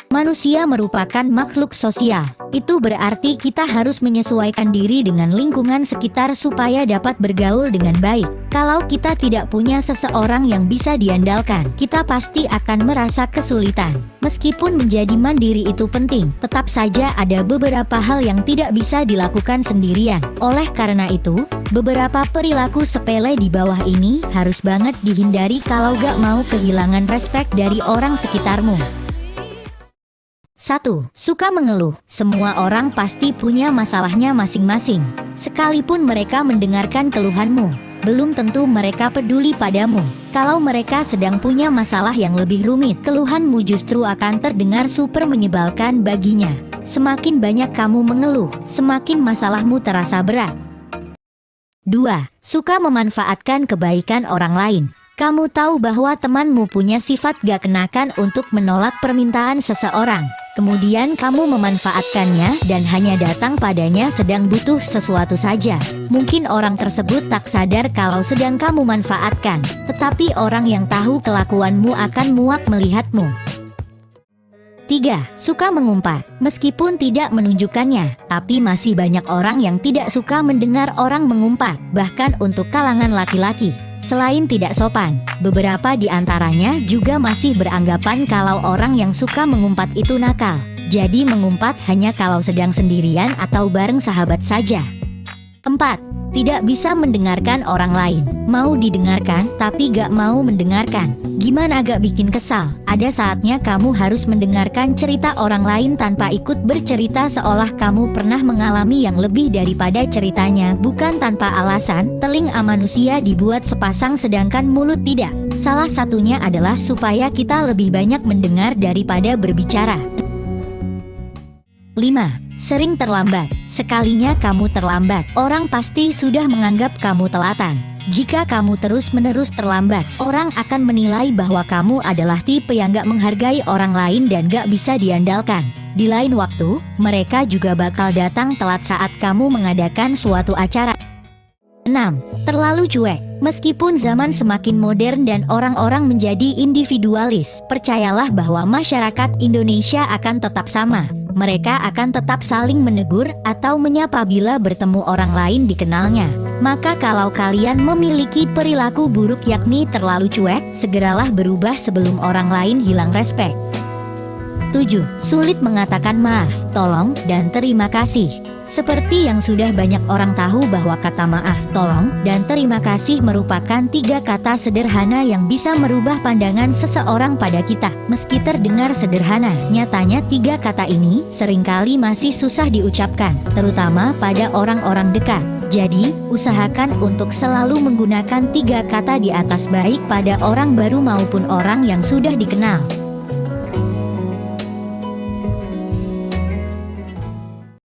Manusia merupakan makhluk sosial. Itu berarti kita harus menyesuaikan diri dengan lingkungan sekitar supaya dapat bergaul dengan baik. Kalau kita tidak punya seseorang yang bisa diandalkan, kita pasti akan merasa kesulitan. Meskipun menjadi mandiri itu penting, tetap saja ada beberapa hal yang tidak bisa dilakukan sendirian. Oleh karena itu, beberapa perilaku sepele di bawah ini harus banget dihindari kalau gak mau kehilangan respek dari orang sekitarmu. 1. Suka mengeluh. Semua orang pasti punya masalahnya masing-masing. Sekalipun mereka mendengarkan keluhanmu, belum tentu mereka peduli padamu. Kalau mereka sedang punya masalah yang lebih rumit, keluhanmu justru akan terdengar super menyebalkan baginya. Semakin banyak kamu mengeluh, semakin masalahmu terasa berat. 2. Suka memanfaatkan kebaikan orang lain. Kamu tahu bahwa temanmu punya sifat gak kenakan untuk menolak permintaan seseorang. Kemudian kamu memanfaatkannya dan hanya datang padanya sedang butuh sesuatu saja. Mungkin orang tersebut tak sadar kalau sedang kamu manfaatkan, tetapi orang yang tahu kelakuanmu akan muak melihatmu. 3. Suka mengumpat. Meskipun tidak menunjukkannya, tapi masih banyak orang yang tidak suka mendengar orang mengumpat, bahkan untuk kalangan laki-laki. Selain tidak sopan, beberapa di antaranya juga masih beranggapan kalau orang yang suka mengumpat itu nakal. Jadi mengumpat hanya kalau sedang sendirian atau bareng sahabat saja. 4. Tidak bisa mendengarkan orang lain. Mau didengarkan, tapi gak mau mendengarkan. Gimana agak bikin kesal? Ada saatnya kamu harus mendengarkan cerita orang lain tanpa ikut bercerita seolah kamu pernah mengalami yang lebih daripada ceritanya. Bukan tanpa alasan, telinga manusia dibuat sepasang sedangkan mulut tidak. Salah satunya adalah supaya kita lebih banyak mendengar daripada berbicara. 5. Sering terlambat. Sekalinya kamu terlambat, orang pasti sudah menganggap kamu telatan. Jika kamu terus-menerus terlambat, orang akan menilai bahwa kamu adalah tipe yang gak menghargai orang lain dan gak bisa diandalkan. Di lain waktu, mereka juga bakal datang telat saat kamu mengadakan suatu acara. 6. Terlalu cuek. Meskipun zaman semakin modern dan orang-orang menjadi individualis, percayalah bahwa masyarakat Indonesia akan tetap sama. Mereka akan tetap saling menegur atau menyapa bila bertemu orang lain dikenalnya. Maka kalau kalian memiliki perilaku buruk yakni terlalu cuek, segeralah berubah sebelum orang lain hilang respek. 7. Sulit mengatakan maaf, tolong, dan terima kasih. Seperti yang sudah banyak orang tahu bahwa kata maaf, tolong, dan terima kasih merupakan 3 kata sederhana yang bisa merubah pandangan seseorang pada kita. Meski terdengar sederhana, nyatanya 3 kata ini seringkali masih susah diucapkan, terutama pada orang-orang dekat. Jadi, usahakan untuk selalu menggunakan 3 kata di atas baik pada orang baru maupun orang yang sudah dikenal.